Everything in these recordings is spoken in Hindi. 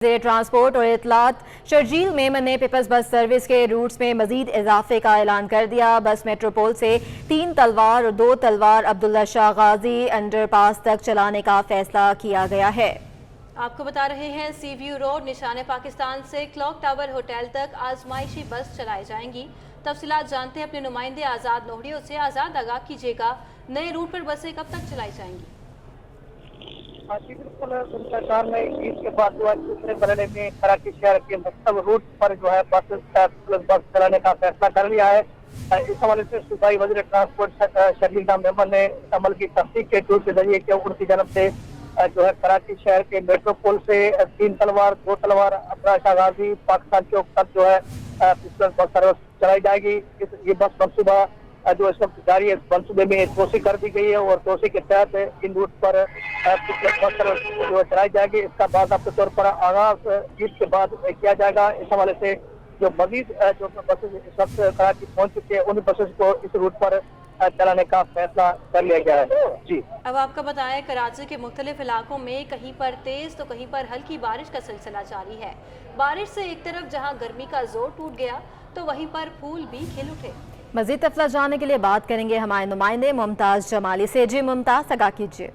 ट्रांसपोर्ट और इतलात शर्जील मेमन ने पीपल्स बस सर्विस के रूट्स में मजीद इजाफे का ऐलान कर दिया। बस मेट्रोपोल से 3 तलवार और 2 तलवार अब्दुल्ला शाह गाजी अंडरपास तक चलाने का फैसला किया गया है। आपको बता रहे हैं सी व्यू रोड निशाने पाकिस्तान से क्लॉक टावर होटल तक आजमाइशी बस चलाई जाएंगी। तफसीलात जानते हैं अपने नुमाइंदे आज़ाद नोहरियों से। आज़ाद, आगाह कीजिएगा, नए रूट पर बसें कब तक चलाई जाएंगी? बिल्कुल, सरकार ने ईद के बाद जो है दूसरे मरहले में कराची शहर के मुख्तलिफ रूट पर जो है बस चलाने का फैसला कर लिया है। इस हवाले से सूबाई वज़ीर ट्रांसपोर्ट शर्जील मेमन ने अमल की तस्दीक के टूर के जरिए कि उनकी जानब से जो है कराची शहर के मेट्रोपोल से 3 तलवार 2 तलवार अब्दुल्ला शाह गाजी पाकिस्तान चौक तक जो है बस सर्विस चलाई जाएगी। ये बस मनसूबा जो इस वक्त जारी है, इस मनसूबे में तोसी कर दी गई है और तोसी के तहत इन रूट पर बस सर्विस जो चलाई जाएगी। इसका बाज़ाब्ते तौर पर आगाज ईद के बाद किया जाएगा। इस हवाले से जो मजीद जो बसेज इस वक्त कराची पहुंच चुके हैं उन बसेज को इस रूट पर चलाने का फैसला कर लिया गया है। जी, अब आपका बताएं, कराची के मुख्तलिफ इलाकों में कहीं पर तेज तो कहीं पर हल्की बारिश का सिलसिला जारी है। बारिश से एक तरफ जहां गर्मी का जोर टूट गया तो वहीं पर फूल भी खिल उठे। मजीद तफला जानने के लिए बात करेंगे हमारे नुमाइंदे मुमताज जमाली से। जी मुमताज, आगाह कीजिए।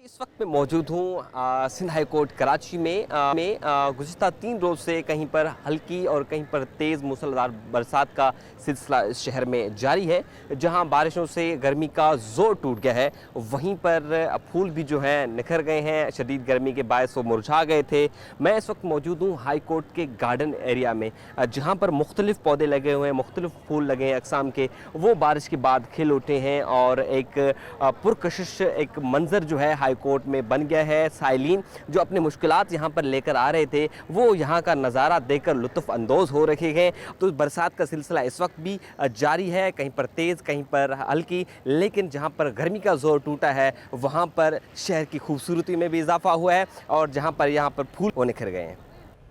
इस वक्त मैं मौजूद हूँ सिंध हाई कोर्ट कराची में गुज़िश्ता 3 रोज़ से कहीं पर हल्की और कहीं पर तेज़ मूसलाधार बरसात का सिलसिला इस शहर में जारी है। जहां बारिशों से गर्मी का ज़ोर टूट गया है, वहीं पर फूल भी जो हैं निखर गए हैं। शदीद गर्मी के बायस वो मुरझा गए थे। मैं इस वक्त मौजूद हूँ हाई कोर्ट के गार्डन एरिया में, जहाँ पर मुख्तलिफ पौधे लगे हुए हैं, मुख्तलिफ फूल लगे हैं अक़साम के। वो बारिश के बाद खिल उठे हैं और एक पुरकशिश एक मंज़र जो है हाई कोर्ट में बन गया है। साइलिन जो अपने मुश्किलात यहाँ पर लेकर आ रहे थे वो यहाँ का नज़ारा देखकर लुत्फ़ अंदोज़ हो रहे हैं। तो बरसात का सिलसिला इस वक्त भी जारी है, कहीं पर तेज़ कहीं पर हल्की, लेकिन जहाँ पर गर्मी का जोर टूटा है वहाँ पर शहर की खूबसूरती में भी इजाफा हुआ है और जहाँ पर यहाँ पर फूल वो निखर गए हैं।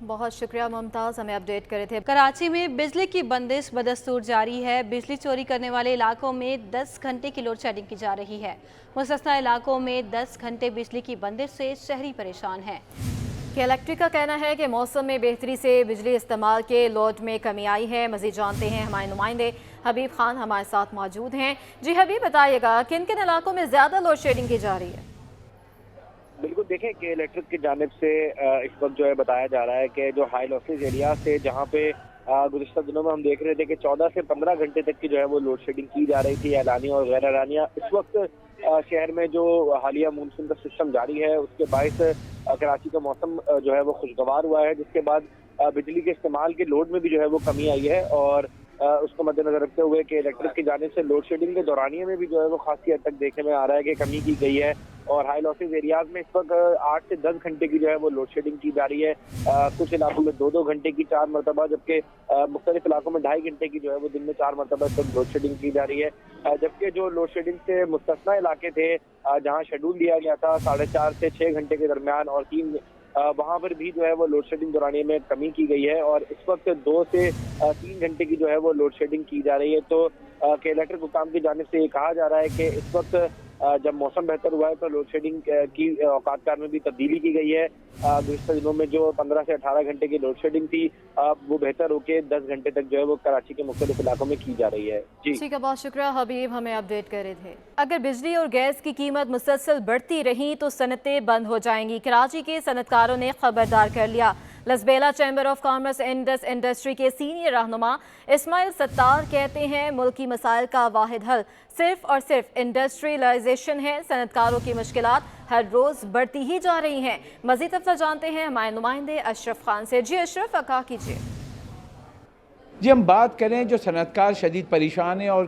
बहुत शुक्रिया मुमताज़, हमें अपडेट करे थे। कराची में बिजली की बंदिश बदस्तूर जारी है। बिजली चोरी करने वाले इलाकों में 10 घंटे की लोड शेडिंग की जा रही है। मुस्तस्ना इलाकों में 10 घंटे बिजली की बंदिश से शहरी परेशान हैं। इलेक्ट्रिक का कहना है कि मौसम में बेहतरी से बिजली इस्तेमाल के लोड में कमी आई है। मज़ीद जानते हैं हमारे नुमाइंदे हबीब खान हमारे साथ मौजूद हैं। जी हबीब, बताइएगा किन किन इलाकों में ज़्यादा लोड शेडिंग की जा रही है? बिल्कुल, देखें कि इलेक्ट्रिक की जानिब से इस वक्त जो है बताया जा रहा है कि जो हाई लॉसेज एरिया से जहाँ पे गुज़िश्ता दिनों में हम देख रहे थे कि 14 से 15 घंटे तक की जो है वो लोड शेडिंग की जा रही थी, एलानिया और गैर एलानिया। इस वक्त शहर में जो हालिया मानसून का सिस्टम जारी है उसके बायस कराची का मौसम जो है वो खुशगवार हुआ है, जिसके बाद बिजली के इस्तेमाल के लोड में भी जो है वो कमी आई है। और उसको मद्देनजर रखते हुए कि इलेक्ट्रिक की जानिब से लोड शेडिंग के दौरानिए में भी जो है वो खासी हद तक देखने में आ रहा है कि कमी की गई है। और हाई लॉसेज एरियाज में इस वक्त 8 से 10 घंटे की जो है वो लोड शेडिंग की जा रही है। कुछ इलाकों में 2-2 घंटे की 4 मरतबा, जबकि मुख्तलिफ इलाकों में 2.5 घंटे की जो है वो दिन में 4 मरतबा तक लोड शेडिंग की जा रही है। जबकि जो लोड शेडिंग से मुस्तस्ना इलाके थे जहाँ शेड्यूल दिया गया था 4.5 से 6 घंटे के दरमियान और 3, वहाँ पर भी जो है वो लोड शेडिंग दौरानिए में कमी की गई है और इस वक्त 2 से 3 घंटे की जो है वो लोड शेडिंग की जा रही है। तो इलेक्ट्रिक हुकाम की जानिब से ये कहा जा रहा है कि इस वक्त जब मौसम बेहतर हुआ है तो लोड शेडिंग की औकात कार में भी तब्दीली की गई है। गुज़िश्ता दिनों में जो 15 से 18 घंटे की लोड शेडिंग थी वो बेहतर होकर 10 घंटे तक जो है वो कराची के मुख्तलिफ इलाकों में की जा रही है। जी ठीक है, बहुत शुक्रिया हबीब, हमें अपडेट कर रहे थे। अगर बिजली और गैस की कीमत मुसलसल बढ़ती रही तो सनतें बंद हो जाएंगी। कराची के सनतकारों ने खबरदार कर लिया। Lasbela chamber of commerce industry के सीनियर रहनुमा इस्माइल सत्तार कहते हैं मुल्की मसाइल का वाहिद हल सिर्फ और सिर्फ इंडस्ट्रियलाइजेशन है। सनतकारों की मुश्किलात हर रोज़ बढ़ती ही जा रही हैं। मज़ीद तफसील जानते हैं हमारे नुमाइंदे अशरफ खान से। जी अशरफ, आगाह कीजिए। जी, हम बात करें जो सनतकार शदीद परेशान है और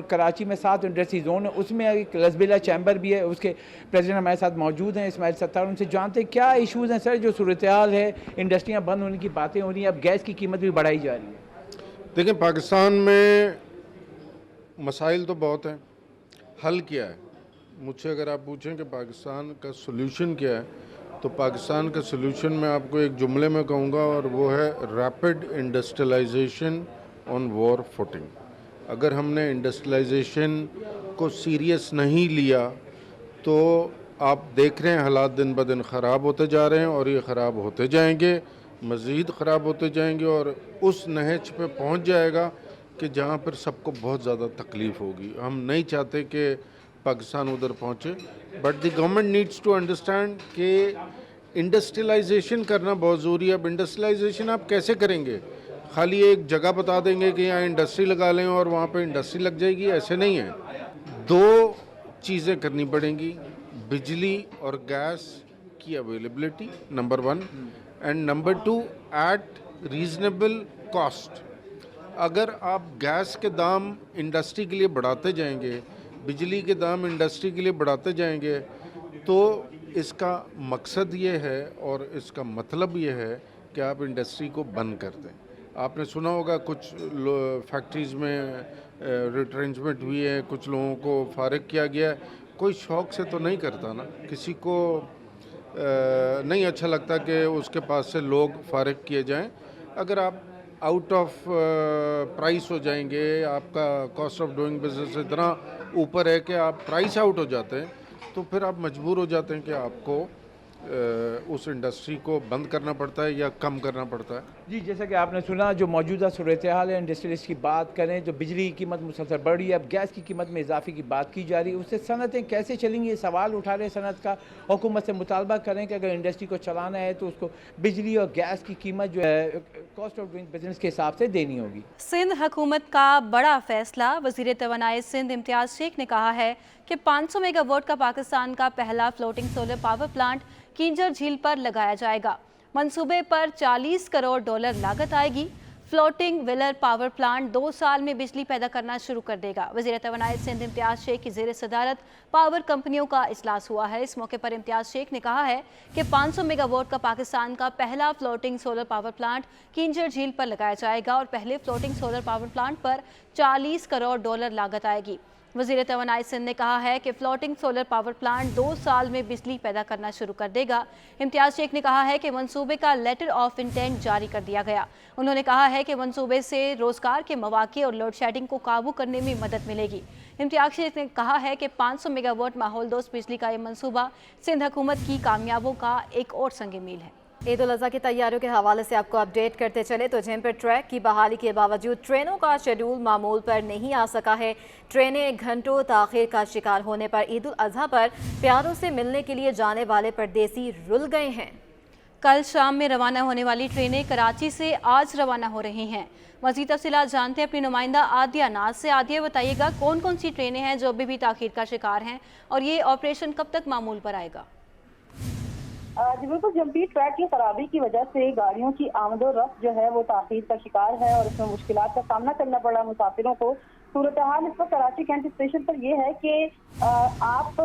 कराची में 7 इंडस्ट्री जोन है, उसमें एक लसबेला चैम्बर भी है, उसके प्रेसिडेंट हमारे साथ मौजूद हैं इस्माइल सत्तार। उनसे जानते हैं क्या इशूज़ हैं सर, जो सूरत हाल है, इंडस्ट्रियाँ बंद होने की बातें हो रही हैं, अब गैस की कीमत भी बढ़ाई जा रही है। देखें, पाकिस्तान में मसाइल तो बहुत हैं, हल क्या है? मुझसे अगर आप पूछें कि पाकिस्तान का सलूशन क्या है तो पाकिस्तान का सलूशन मैं आपको एक जुमले में कहूँगा और वो है rapid industrialisation on war footing. अगर हमने इंडस्ट्रियलाइजेशन को सीरियस नहीं लिया तो आप देख रहे हैं हालात दिन ब दिन ख़राब होते जा रहे हैं और ये ख़राब होते जाएंगे, मज़ीद ख़राब होते जाएंगे और उस नहज पे पहुंच जाएगा कि जहां पर सबको बहुत ज़्यादा तकलीफ़ होगी। हम नहीं चाहते कि पाकिस्तान उधर पहुंचे, but the government needs to understand कि इंडस्ट्रियलाइजेशन करना बहुत ज़रूरी है। अब इंडस्ट्रियलाइजेशन आप कैसे करेंगे? खाली एक जगह बता देंगे कि यहाँ इंडस्ट्री लगा लें और वहाँ पे इंडस्ट्री लग जाएगी, ऐसे नहीं है। दो चीज़ें करनी पड़ेंगी, बिजली और गैस की availability number 1 and number 2 at reasonable cost. अगर आप गैस के दाम इंडस्ट्री के लिए बढ़ाते जाएंगे, बिजली के दाम इंडस्ट्री के लिए बढ़ाते जाएंगे, तो इसका मकसद ये है और इसका मतलब ये है कि आप इंडस्ट्री को बंद कर दें। आपने सुना होगा कुछ फैक्ट्रीज़ में रिट्रेंचमेंट हुई है, कुछ लोगों को फारिग किया गया है। कोई शौक़ से तो नहीं करता ना, किसी को नहीं अच्छा लगता कि उसके पास से लोग फारिग किए जाएं। अगर आप आउट ऑफ प्राइस हो जाएंगे, आपका कॉस्ट ऑफ डूइंग बिजनेस इतना ऊपर है कि आप प्राइस आउट हो जाते हैं, तो फिर आप मजबूर हो जाते हैं कि आपको उस इंडस्ट्री को बंद करना पड़ता है या कम करना पड़ता है। जी, जैसा कि आपने सुना, जो मौजूदा सूरत हाल है, इंडस्ट्रीज की बात करें तो बिजली की कीमत मुसलसल बढ़ रही है, अब गैस की कीमत में इजाफे की बात की जा रही है, उससे सनतें कैसे चलेंगी, ये सवाल उठा रहे सनत का। हुकूमत से मुतालबा करें कि अगर इंडस्ट्री को चलाना है तो उसको बिजली और गैस की कीमत जो है कॉस्ट ऑफ डूइंग बिजनेस के हिसाब से देनी होगी। सिंध हुकूमत का बड़ा फैसला। वज़ीर तवानाई सिंध इम्तियाज़ शेख ने कहा है कि 500 मेगावाट का पाकिस्तान का पहला floating solar power plant Keenjhar झील पर लगाया जाएगा। मंसूबे पर $40 करोड़ लागत आएगी। फ्लोटिंग व्हीलर पावर प्लांट 2 साल में बिजली पैदा करना शुरू कर देगा। वज़ीर तवानाई सिंध इम्तियाज़ शेख की ज़ेर सदारत पावर कंपनियों का इजलास हुआ है। इस मौके पर इम्तियाज़ शेख ने कहा है कि 500 मेगावाट का पाकिस्तान का पहला floating solar power plant Keenjhar झील पर लगाया जाएगा और पहले फ्लोटिंग सोलर पावर प्लांट पर $40 करोड़ लागत आएगी। वज़ीर तवानाई सिंध ने कहा है कि फ्लोटिंग सोलर पावर प्लांट 2 साल में बिजली पैदा करना शुरू कर देगा। इम्तियाज़ शेख ने कहा है कि मंसूबे का लेटर ऑफ इंटेंट जारी कर दिया गया। उन्होंने कहा है कि मंसूबे से रोजगार के मौके और लोड शेडिंग को काबू करने में मदद मिलेगी। इम्तियाज़ शेख ने कहा है कि 500 मेगावाट माहौल दोस्त बिजली का ये मंसूबा सिंध हुकूमत की कामयाबों का एक और संग मील है। ईद उल अज़हा की तैयारियों के हवाले से आपको अपडेट करते चले तो झेम पर ट्रैक की बहाली के बावजूद ट्रेनों का शेड्यूल मामूल पर नहीं आ सका है। ट्रेनें घंटों ताख़ीर का शिकार होने पर ईद उल अज़हा पर प्यारों से मिलने के लिए जाने वाले परदेसी रुल गए हैं। कल शाम में रवाना होने वाली ट्रेनें कराची से आज रवाना हो रही हैं। मज़ीद तफ़सीलात जानते हैं अपनी नुमाइंदा आदिया नाज से। आदिया, बताइएगा कौन कौन सी ट्रेनें हैं जो अभी भी ताख़ीर का शिकार हैं और ये ऑपरेशन कब तक मामूल पर आएगा? जी बिल्कुल, जमपीर ट्रैक की खराबी की वजह से गाड़ियों की आमदोरफ्त जो है वो ताख़ीर का शिकार है और इसमें मुश्किलात का सामना करना पड़ा मुसाफिरों को। सूरत हाल इस वक्त कराची कैंट स्टेशन पर यह है कि आप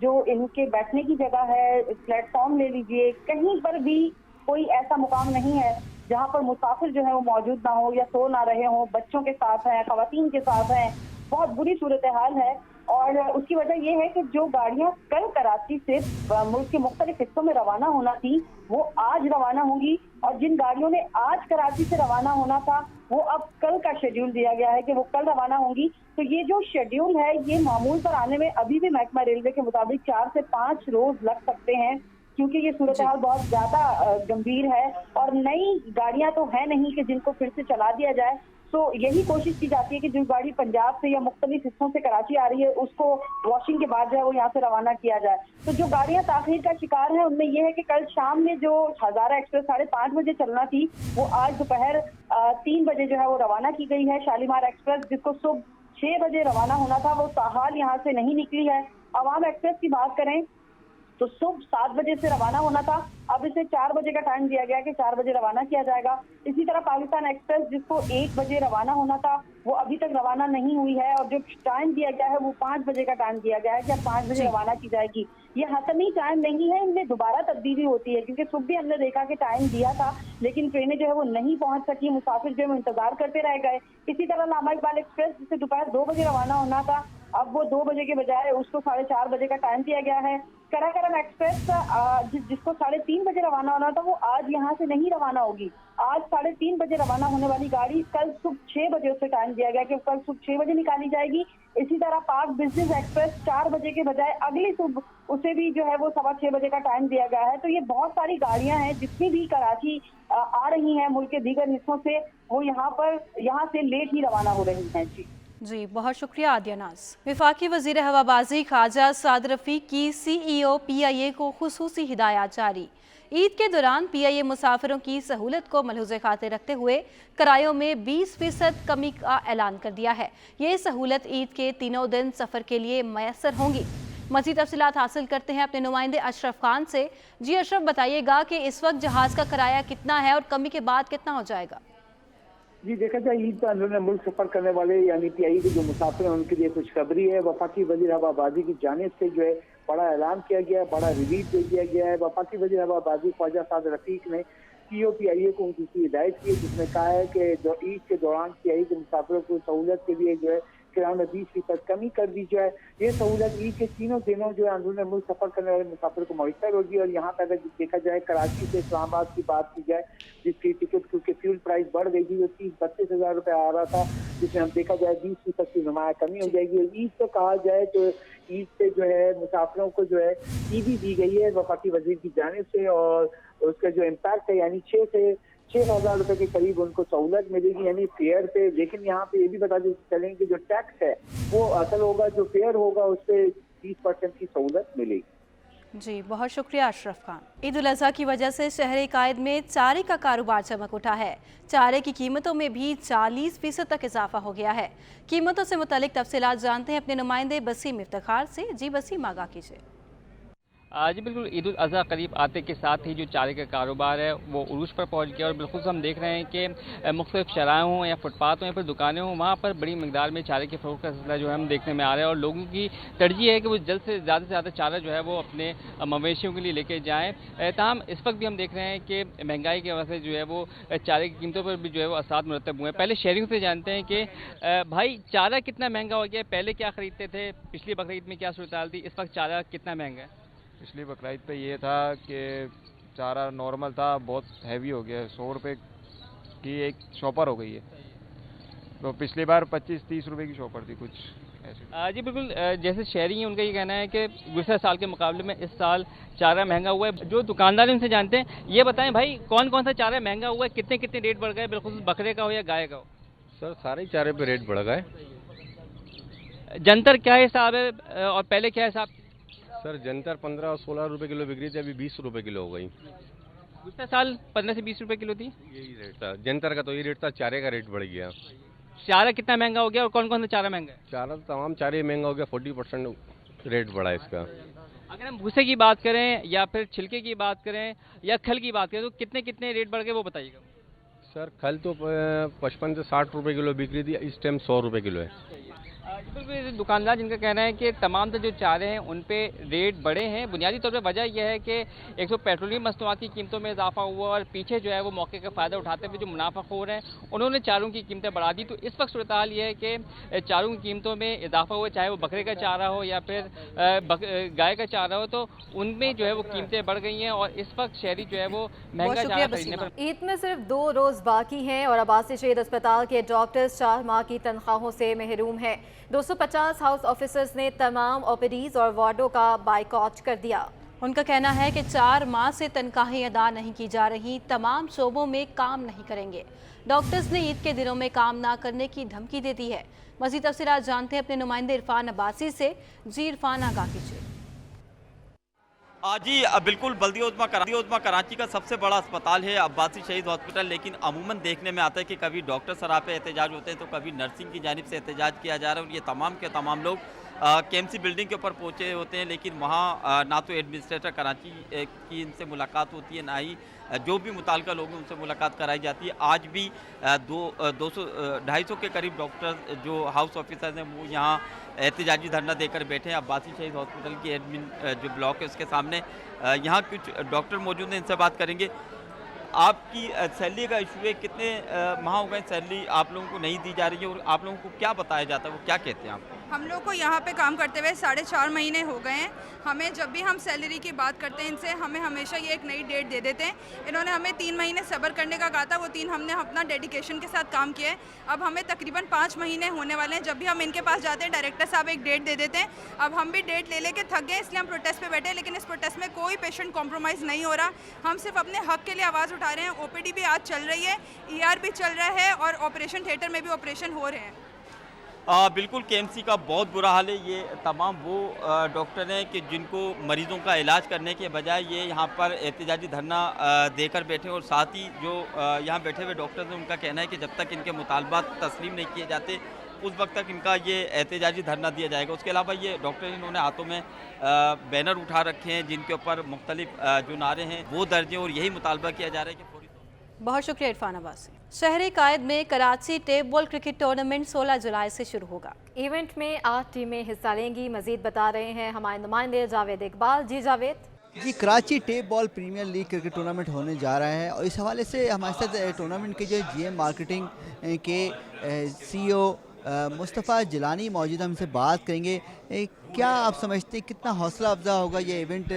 जो इनके बैठने की जगह है, प्लेटफॉर्म ले लीजिए, कहीं पर भी कोई ऐसा मुकाम नहीं है जहाँ पर मुसाफिर जो है वो मौजूद ना हो या सो ना रहे हों। बच्चों के साथ हैं, खवातीन के साथ हैं, बहुत बुरी सूरत हाल है। और उसकी वजह यह है कि जो गाड़ियां कल कराची से मुल्क के मुख्तलिफ हिस्सों में रवाना होना थी वो आज रवाना होंगी और जिन गाड़ियों ने आज कराची से रवाना होना था वो अब कल का शेड्यूल दिया गया है कि वो कल रवाना होंगी। तो ये जो शेड्यूल है ये मामूल पर आने में अभी भी महकमा रेलवे के मुताबिक 4 से 5 रोज लग सकते हैं, क्योंकि ये सूरत हाल बहुत ज्यादा गंभीर है और नई गाड़ियां तो है नहीं कि जिनको फिर से चला दिया जाए। तो यही कोशिश की जाती है कि जो गाड़ी पंजाब से या मुख्तलिफ हिस्सों से कराची आ रही है उसको वॉशिंग के बाद जो है वो यहाँ से रवाना किया जाए। तो जो गाड़ियां ताख़ीर का शिकार है उनमें यह है कि कल शाम में जो हज़ारा एक्सप्रेस 5:30 बजे चलना थी वो आज दोपहर 3 बजे जो है वो रवाना की गई है। शालीमार एक्सप्रेस जिसको सुबह 6 बजे रवाना होना था वो ताहाल यहाँ से नहीं निकली है। अवाम एक्सप्रेस की बात करें तो सुबह 7 बजे से रवाना होना था, अब इसे 4 बजे का टाइम दिया गया कि 4 बजे रवाना किया जाएगा। इसी तरह पाकिस्तान एक्सप्रेस जिसको 1 बजे रवाना होना था वो अभी तक रवाना नहीं हुई है और जो टाइम दिया गया है वो 5 बजे का टाइम दिया गया है कि अब 5 बजे रवाना की जाएगी। ये हतमी टाइम नहीं है, इनमें दोबारा तब्दीली होती है क्योंकि सुबह भी हमने देखा कि टाइम दिया था लेकिन ट्रेनें जो है वो नहीं पहुंच सकी, मुसाफिर जो है इंतजार करते रह गए। इसी तरह लामा इकबाल एक्सप्रेस जिसे दोपहर 2 बजे रवाना होना था अब वो 2 बजे के बजाय उसको 4:30 बजे का टाइम दिया गया है। कराकरम एक्सप्रेस जिसको 3:30 बजे रवाना होना था वो आज यहाँ से नहीं रवाना होगी। आज 3:30 बजे रवाना होने वाली गाड़ी कल सुबह 6 बजे उसे टाइम दिया गया कि कल सुबह 6 बजे निकाली जाएगी। इसी तरह पाक बिजनेस एक्सप्रेस 4 बजे के बजाय अगली सुबह उसे भी जो है वो 6:15 बजे का टाइम दिया गया है। तो ये बहुत सारी गाड़ियां हैं जितनी भी कराची आ रही हैं मुल्क के दीगर हिस्सों से, वो यहाँ से लेट ही रवाना हो रही हैं। जी, बहुत शुक्रिया आदिया नाज। वफाकी वजीर हवाबाजी ख्वाजा साद रफीक की CEO PIA को खुसूसी हिदायत जारी। ईद के दौरान PIA मुसाफिरों की सहूलत को मलहूज़े खातिर रखते हुए किरायों में 20% कमी का ऐलान कर दिया है। ये सहूलत ईद के तीनों दिन सफ़र के लिए मैसर होंगी। मज़ीद तफसीलात हासिल करते हैं अपने नुमाइंदे अशरफ खान से। जी अशरफ, बताइएगा कि इस वक्त जहाज़ का किराया कितना है और कमी के बाद कितना हो जाएगा? जी, देखा जाए ईद पर अंदरूनी मुल्क सफर करने वाले यानी PIA के जो मुसाफिर हैं उनके लिए खुशखबरी है। वफाकी वजीर हवाबाजी की जानिब से जो है बड़ा ऐलान किया गया है, बड़ा रिलीफ दे दिया गया है। वफाकी वजीर हवाबाजी ख्वाजा साद रफीक ने CEO PIA को उनकी हिदायत की है, जिसमें कहा है कि जो ईद के दौरान PIA के मुसाफिरों को सहूलत के लिए जो है किराए में 20% कमी कर दी जाए। ये सहूलत ईद के तीनों दिनों जो है अंदरूनी मुल्क सफर करने वाले मुसाफिर को मुयसर होगी। और यहाँ पर अगर देखा जाए कराची से इस्लामाबाद की बात की जाए, जिसकी टिकट क्योंकि फ्यूल प्राइस बढ़ गई थी, वो 30-32 हज़ार रुपये आ रहा था, जिसमें हम देखा जाए 20% की नुमाया कमी हो जाएगी। और ईद से कहा जाए तो ईद से जो है मुसाफिरों को जो है ईदी दी गई है वफाकी वजीर की जानिब से, और उसका जो इम्पैक्ट है यानी 6 से 6,000 रुपए के करीब उनको सहूलत मिलेगी यानी फेयर पे। लेकिन यहाँ पे ये भी बता चलें कि जो टैक्स है वो असल होगा, जो फेयर होगा उस पर 20% की सहूलत मिलेगी। जी, बहुत शुक्रिया अशरफ खान। ईद उल अज़हा की वजह से शहर कायद में चारे का कारोबार चमक उठा है। चारे की कीमतों में भी 40% तक इजाफा हो गया है। कीमतों से मुतालिक तफसीलात जानते हैं अपने नुमाइंदे बसीम इफ्तिखार से। जी बसीम, आगाह कीजिए। जी बिल्कुल, ईद उल अज़हा करीब आते के साथ ही जो चारे का कारोबार है वो उरूज पर पहुंच गया। और बिल्कुल हम देख रहे हैं कि मुख्तलिफ शराह हों या फुटपाथ हों या फिर दुकानें हों, वहाँ पर बड़ी मकदार में चारे के फ़रोग़ का सिलसिला जो है हम देखने में आ रहा है। और लोगों की तरजीह है कि वो जल्द से ज़्यादा चारा जो है वो अपने मवेशियों के लिए लेके जाएँ। तमाम इस वक्त भी हम देख रहे हैं कि महंगाई की वजह से जो है वो चारे की कीमतों पर भी जो है वो असरात मुरतब हुए हैं। पहले शहरियों से जानते हैं कि भाई चारा कितना महंगा हो गया, पहले क्या ख़रीदते थे, पिछली बकरीद में क्या सूरत थी, इस वक्त चारा कितना महंगा है? पिछली बकरीद पे ये था कि चारा नॉर्मल था, बहुत हैवी हो गया है। 100 रुपये की एक शॉपर हो गई है, तो पिछली बार 25-30 रुपये की शॉपर थी कुछ ऐसे। जी बिल्कुल, जैसे शहरी हैं उनका ये कहना है कि गुज़श्ता साल के मुकाबले में इस साल चारा महंगा हुआ है। जो दुकानदार उनसे जानते हैं, ये बताएं भाई कौन कौन सा चारा महंगा हुआ है, कितने कितने रेट बढ़ गए, बिल्कुल बकरे का हो या गाय का हो? सर सारे ही चारे पे रेट बढ़ गए। जंतर क्या हिसाब है और पहले क्या हिसाब? सर जंतर 15 और 16 रुपये किलो बिक रही थी, अभी 20 रुपये किलो हो गई। पिछले साल 15 से 20 रुपये किलो थी, यही रेट था जंतर का, तो ये रेट था। चारे का रेट बढ़ गया। चारा कितना महंगा हो गया और कौन कौन सा चारा महंगा है? चारा तो तमाम चारे महंगा हो गया, 40% रेट बढ़ा है इसका। अगर हम भूसे की बात करें या फिर छिलके की बात करें या खल की बात करें, तो कितने कितने रेट बढ़ गए वो बताइएगा। सर खल तो 55 से 60 रुपये किलो बिक रही थी, इस टाइम 100 रुपये किलो है। बिल्कुल, दुकानदार जिनका कहना है कि तमाम जो चारे हैं उन पे रेट बढ़े हैं। बुनियादी तौर पे वजह यह है कि एक तो पेट्रोलियम मसनूआत की कीमतों में इजाफा हुआ और पीछे जो है वो मौके का फ़ायदा उठाते हुए जो मुनाफाखोर हैं उन्होंने चारों की कीमतें बढ़ा दी। तो इस वक्त सूरत हाल ये है कि चारों की कीमतों में इजाफा हुआ, चाहे वो बकरे का चारा हो या फिर गाय का चारा हो, तो उनमें जो है वो कीमतें बढ़ गई हैं। और इस वक्त शहरी जो है वो महंगा चारा खरीदने पर। ईद में सिर्फ 2 रोज़ बाकी हैं और अब्बासी शहीद अस्पताल के डॉक्टर्स 4 माह की तनख्वाहों से महरूम हैं। 250 हाउस ऑफिसर्स ने तमाम ओपीडीज और वार्डों का बाइकआउट कर दिया। उनका कहना है कि 4 माह से तनख्वाहें अदा नहीं की जा रही, तमाम शोबों में काम नहीं करेंगे। डॉक्टर्स ने ईद के दिनों में काम ना करने की धमकी दे दी है। मज़ीद तफसीलात जानते हैं अपने नुमाइंदे इरफान अब्बासी से। जी इरफान, आगाह कीजिए। जी बिल्कुल, बल्दिया कराची का सबसे बड़ा अस्पताल है अब्बासी शहीद हॉस्पिटल। लेकिन अमूमन देखने में आता है कि कभी डॉक्टर सराह पे एहतजाज होते हैं तो कभी नर्सिंग की जानिब से एहतजाज किया जा रहा है। और ये तमाम के तमाम लोग KMC बिल्डिंग के ऊपर पहुंचे होते हैं, लेकिन वहाँ ना तो एडमिनिस्ट्रेटर कराची की इनसे मुलाकात होती है, ना ही जो भी मुताल्लिका लोग हैं उनसे मुलाकात कराई जाती है। आज भी 250 के करीब डॉक्टर जो हाउस ऑफिसर्स हैं वो यहाँ एहतजाजी धरना देकर बैठे हैं अब्बासी शहीद हॉस्पिटल की एडमिन जो ब्लॉक है उसके सामने। यहाँ कुछ डॉक्टर मौजूद हैं, इनसे बात करेंगे। आपकी सैलरी का इशू है, कितने माह हो गए सैलरी आप लोगों को नहीं दी जा रही है और आप लोगों को क्या बताया जाता है, वो क्या कहते हैं आपको? हम लोग को यहाँ पे काम करते हुए 4.5 महीने हो गए हैं। हमें जब भी हम सैलरी की बात करते हैं इनसे, हमें हमेशा ये एक नई डेट दे देते हैं। इन्होंने हमें 3 महीने सब्र करने का कहा था, वो 3 हमने अपना डेडिकेशन के साथ काम किया है। अब हमें तकरीबन 5 महीने होने वाले हैं। जब भी हम इनके पास जाते हैं डायरेक्टर साहब एक डेट दे देते हैं। अब हम भी डेट ले लेके थक गए, इसलिए हम प्रोटेस्ट पे बैठे हैं। लेकिन इस प्रोटेस्ट में कोई पेशेंट कॉम्प्रोमाइज़ नहीं हो रहा। हम सिर्फ अपने हक के लिए आवाज़ उठा रहे हैं। OPD भी आज चल रही है, ER भी चल रहा है और ऑपरेशन थिएटर में भी ऑपरेशन हो रहे हैं। बिल्कुल KMC का बहुत बुरा हाल है। ये तमाम वो डॉक्टर हैं कि जिनको मरीज़ों का इलाज करने के बजाय ये यहाँ पर एहतजाजी धरना देकर बैठे, और साथ ही जो यहाँ बैठे हुए डॉक्टर्स हैं उनका कहना है कि जब तक इनके मुतालबात तस्लीम नहीं किए जाते उस वक्त तक इनका ये एहतजाजी धरना दिया जाएगा। उसके अलावा ये डॉक्टर इन्होंने हाथों में बैनर उठा रखे हैं जिनके ऊपर मुख्तलिफ जो नारे हैं वो दर्ज हैं, और यही मुतालबा किया जा रहा है कि बहुत शुक्रिया इरफान अब्बासी। शहरी कायद में Karachi tape ball cricket tournament 16 जुलाई से शुरू होगा। इवेंट में 8 टीमें हिस्सा लेंगी। मजीद बता रहे हैं हमारे नुमाइंदे जावेद इकबाल। जी जावेद। जी, Karachi tape ball premier league cricket tournament होने जा रहा है और इस हवाले से हमारे साथ टूर्नामेंट के जो GM मार्केटिंग के CEO मुस्तफ़ा जिलानी मौजूद, हमसे बात करेंगे। क्या आप समझते हैं कितना हौसला अफजा होगा ये इवेंट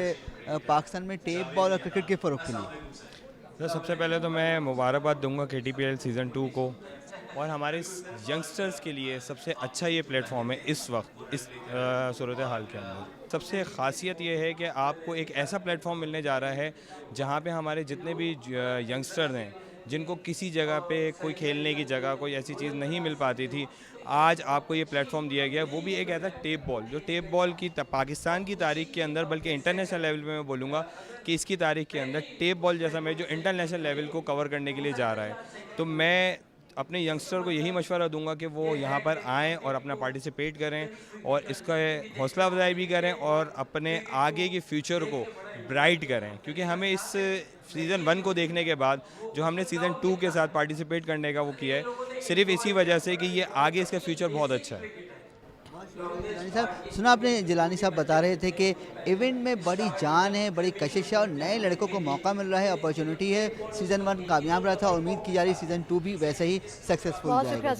पाकिस्तान में टेप बॉल और क्रिकेट के फ़रोग़ के लिए? सर, सबसे पहले तो मैं मुबारकबाद दूंगा KTPL सीज़न 2 को, और हमारे यंगस्टर्स के लिए सबसे अच्छा ये प्लेटफॉर्म है इस वक्त इस सूरत हाल के अंदर। सबसे ख़ासियत ये है कि आपको एक ऐसा प्लेटफॉर्म मिलने जा रहा है जहाँ पे हमारे जितने भी यंगस्टर्स हैं जिनको किसी जगह पे कोई खेलने की जगह कोई ऐसी चीज़ नहीं मिल पाती थी, आज आपको ये प्लेटफॉर्म दिया गया। वो भी एक ऐसा टेप बॉल जो टेप बॉल की पाकिस्तान की तारीख के अंदर, बल्कि इंटरनेशनल लेवल पे मैं बोलूँगा कि इसकी तारीख के अंदर टेप बॉल जैसा मैं जो इंटरनेशनल लेवल को कवर करने के लिए जा रहा है। तो मैं अपने यंगस्टर को यही मशवरा दूंगा कि वो यहाँ पर आएँ और अपना पार्टिसिपेट करें और इसका हौसला अफजाई भी करें और अपने आगे के फ्यूचर को ब्राइट करें, क्योंकि हमें इस सीज़न 1 को देखने के बाद जो हमने सीज़न 2 के साथ पार्टिसिपेट करने का वो किया है, सिर्फ इसी वजह से कि ये आगे इसका फ्यूचर बहुत अच्छा है। जिलानी साहब, सुना आपने जिलानी साहब बता रहे थे कि इवेंट में बड़ी जान है, बड़ी कशिश है और नए लड़कों को मौका मिल रहा है, अपॉर्चुनिटी है। सीज़न 1 कामयाब रहा था, उम्मीद की जा रही सीज़न 2 भी वैसे ही सक्सेसफुल जाएगा।